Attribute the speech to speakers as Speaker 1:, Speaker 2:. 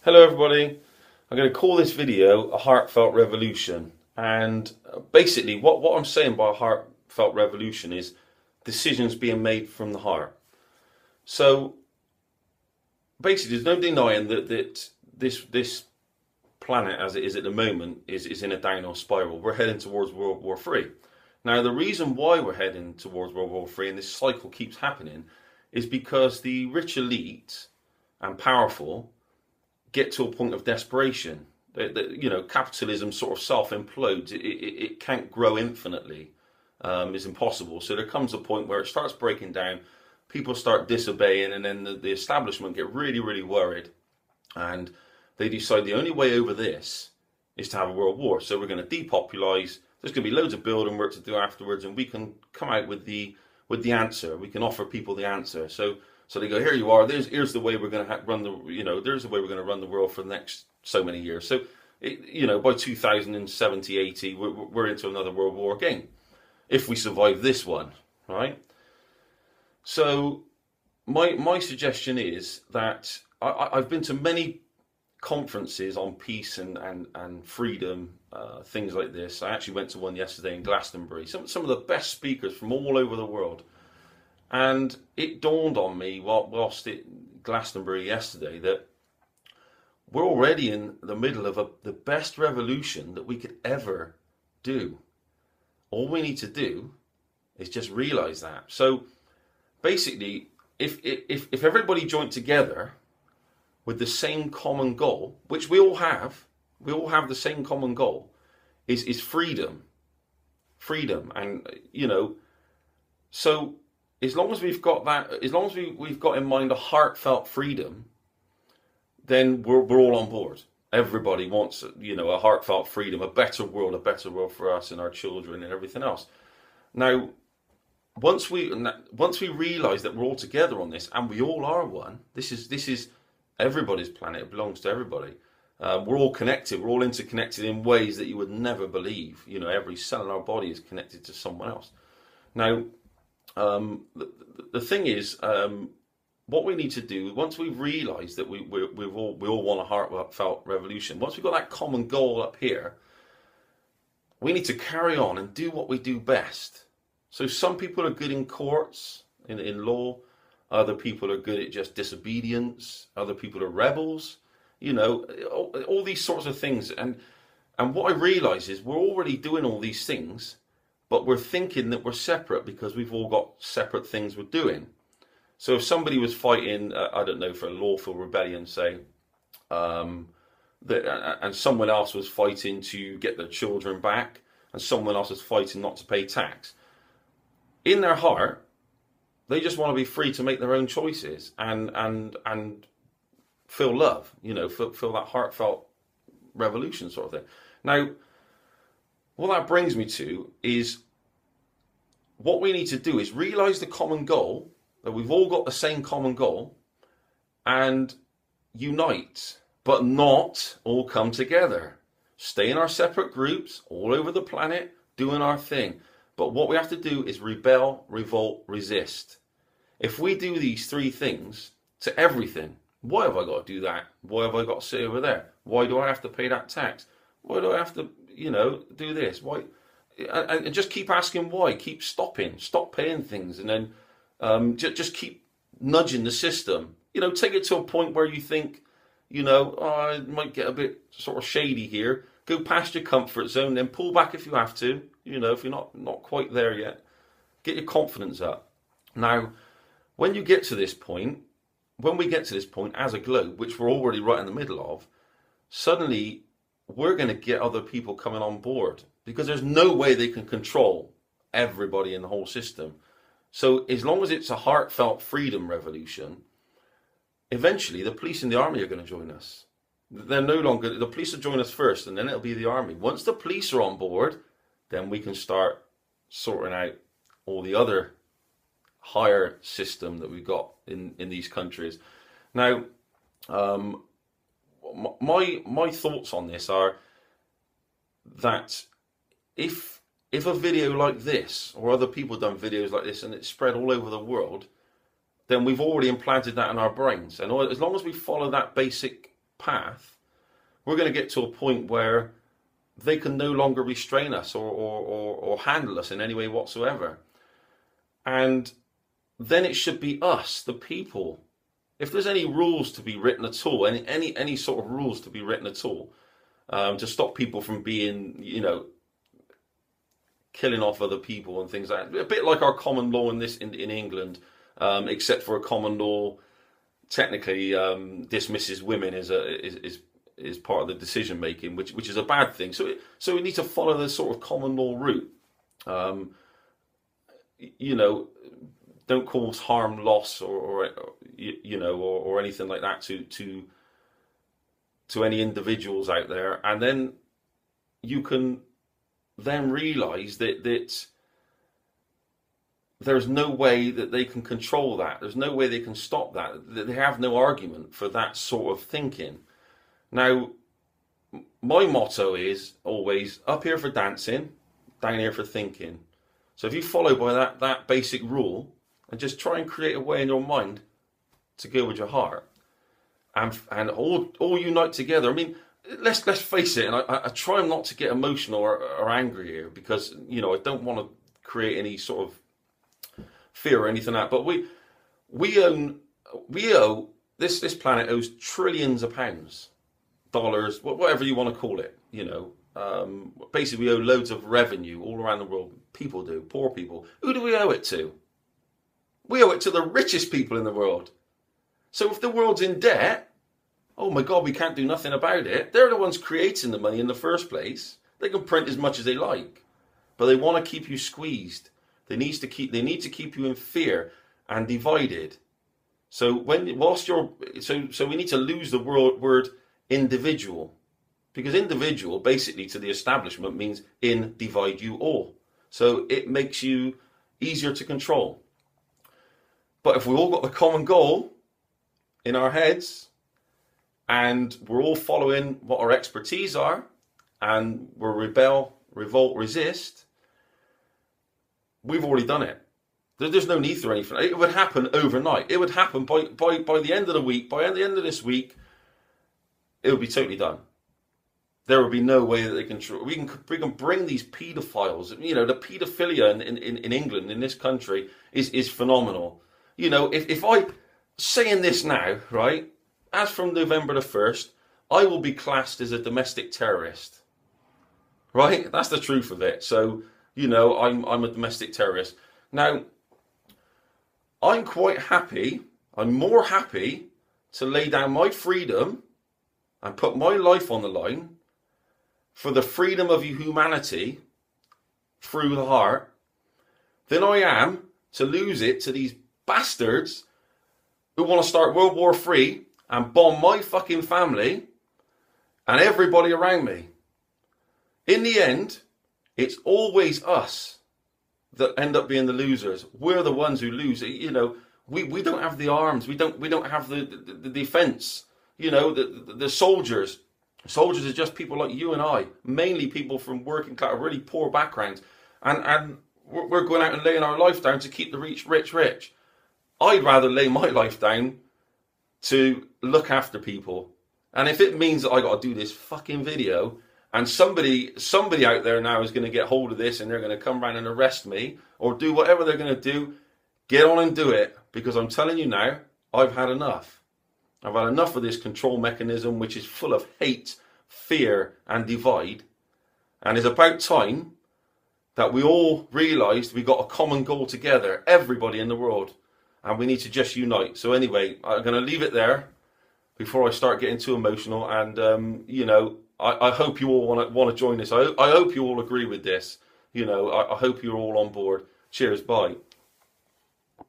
Speaker 1: Hello everybody, I'm going to call this video a heartfelt revolution, and basically what I'm saying by a heartfelt revolution is decisions being made from the heart. So basically there's no denying that this planet as it is at the moment is in a downhill spiral. We're heading towards World War III. Now the reason why we're heading towards World War III and this cycle keeps happening is because the rich elite and powerful get to a point of desperation. Capitalism sort of self-implodes. It can't grow infinitely. It's impossible. So there comes a point where it starts breaking down. People start disobeying, and then the establishment get really, really worried. And they decide the only way over this is to have a world war. So we're going to depopulise. There's going to be loads of building work to do afterwards, and we can come out with the answer. We can offer people the answer. So they go, here you are. Here's the way we're going to run the. There's the way we're going to run the world for the next so many years. So, by 2070, 80, we're into another world war again, if we survive this one, right? So, my suggestion is that I've been to many conferences on peace and freedom, things like this. I actually went to one yesterday in Glastonbury. Some of the best speakers from all over the world. And it dawned on me whilst at Glastonbury yesterday that we're already in the middle of the best revolution that we could ever do. All we need to do is just realise that. So basically, if everybody joined together with the same common goal, which we all have the same common goal, is freedom. Freedom, and so. As long as we've got that, as long as we've got in mind a heartfelt freedom, then we're all on board. Everybody wants, a heartfelt freedom, a better world for us and our children and everything else. Now, once we realise that we're all together on this, and we all are one, this is everybody's planet. It belongs to everybody. We're all connected. We're all interconnected in ways that you would never believe. Every cell in our body is connected to someone else. Now. The thing is, what we need to do once we've realised that we all want a heartfelt revolution. Once we've got that common goal up here, we need to carry on and do what we do best. So some people are good in courts, in law. Other people are good at just disobedience. Other people are rebels. All these sorts of things. And what I realise is we're already doing all these things. But we're thinking that we're separate because we've all got separate things we're doing. So if somebody was fighting, for a lawful rebellion, say, and someone else was fighting to get their children back, and someone else was fighting not to pay tax, in their heart, they just want to be free to make their own choices and feel love, feel that heartfelt revolution sort of thing. Now, what that brings me to is what we need to do is realise the common goal, that we've all got the same common goal, and unite, but not all come together. Stay in our separate groups all over the planet, doing our thing. But what we have to do is rebel, revolt, resist. If we do these three things to everything, why have I got to do that? Why have I got to sit over there? Why do I have to pay that tax? Why do I have to, do this? Why? And just keep asking why. Keep stop paying things, and then just keep nudging the system. Take it to a point where you think, it might get a bit sort of shady here. Go past your comfort zone, then pull back if you have to. If you're not quite there yet, get your confidence up. Now, when we get to this point as a globe, which we're already right in the middle of, suddenly we're going to get other people coming on board because there's no way they can control everybody in the whole system. So as long as it's a heartfelt freedom revolution, eventually the police and the army are going to join us. They're no longer, the police will join us first, and then it'll be the army. Once the police are on board, then we can start sorting out all the other higher system that we've got in these countries. Now, my thoughts on this are that if a video like this, or other people done videos like this and it's spread all over the world, then we've already implanted that in our brains. And as long as we follow that basic path, we're going to get to a point where they can no longer restrain us or handle us in any way whatsoever. And then it should be us, the people. If there's any rules to be written at all, any sort of rules to be written at all, to stop people from being, killing off other people and things like that, a bit like our common law in England, except for a common law technically dismisses women is part of the decision making, which is a bad thing. So we need to follow the sort of common law route. Don't cause harm, loss, or anything like that to any individuals out there, and then you can then realise that there's no way that they can control that. There's no way they can stop that. They have no argument for that sort of thinking. Now, my motto is always up here for dancing, down here for thinking. So if you follow by that basic rule and just try and create a way in your mind to go with your heart and all unite together. I mean, let's face it, and I try not to get emotional or angry here because, I don't want to create any sort of fear or anything like that. But we owe this planet owes trillions of pounds, dollars, whatever you want to call it. Basically we owe loads of revenue all around the world. People do, poor people. Who do we owe it to? We owe it to the richest people in the world. So if the world's in debt, oh my God, we can't do nothing about it. They're the ones creating the money in the first place. They can print as much as they like, but they want to keep you squeezed. They need to keep you in fear and divided. So we need to lose the word individual, because individual basically to the establishment means in, divide you all. So it makes you easier to control. But if we all got the common goal in our heads, and we're all following what our expertise are, and we're rebel, revolt, resist, we've already done it. There's no need for anything. It would happen overnight. It would happen by the end of the week. By the end of this week, it would be totally done. There would be no way that they can. We can bring these paedophiles. The paedophilia in England, in this country, is phenomenal. If I saying this now, right, as from November the 1st, I will be classed as a domestic terrorist. Right? That's the truth of it. So, I'm a domestic terrorist. Now, I'm quite happy, I'm more happy to lay down my freedom and put my life on the line for the freedom of humanity through the heart than I am to lose it to these bastards who want to start World War III and bomb my fucking family and everybody around me. In the end, it's always us that end up being the losers. We're the ones who lose. We don't have the arms. We don't have the defense. The soldiers. Soldiers are just people like you and I, mainly people from working class, really poor backgrounds, and we're going out and laying our life down to keep the rich. I'd rather lay my life down to look after people, and if it means that I got to do this fucking video, and somebody out there now is going to get hold of this and they're going to come round and arrest me or do whatever they're going to do, get on and do it, because I'm telling you now, I've had enough. I've had enough of this control mechanism, which is full of hate, fear, and divide. And it's about time that we all realised we got a common goal together, everybody in the world, and we need to just unite. So anyway, I'm going to leave it there before I start getting too emotional. And I hope you all want to join this. I hope you all agree with this. I hope you're all on board. Cheers. Bye.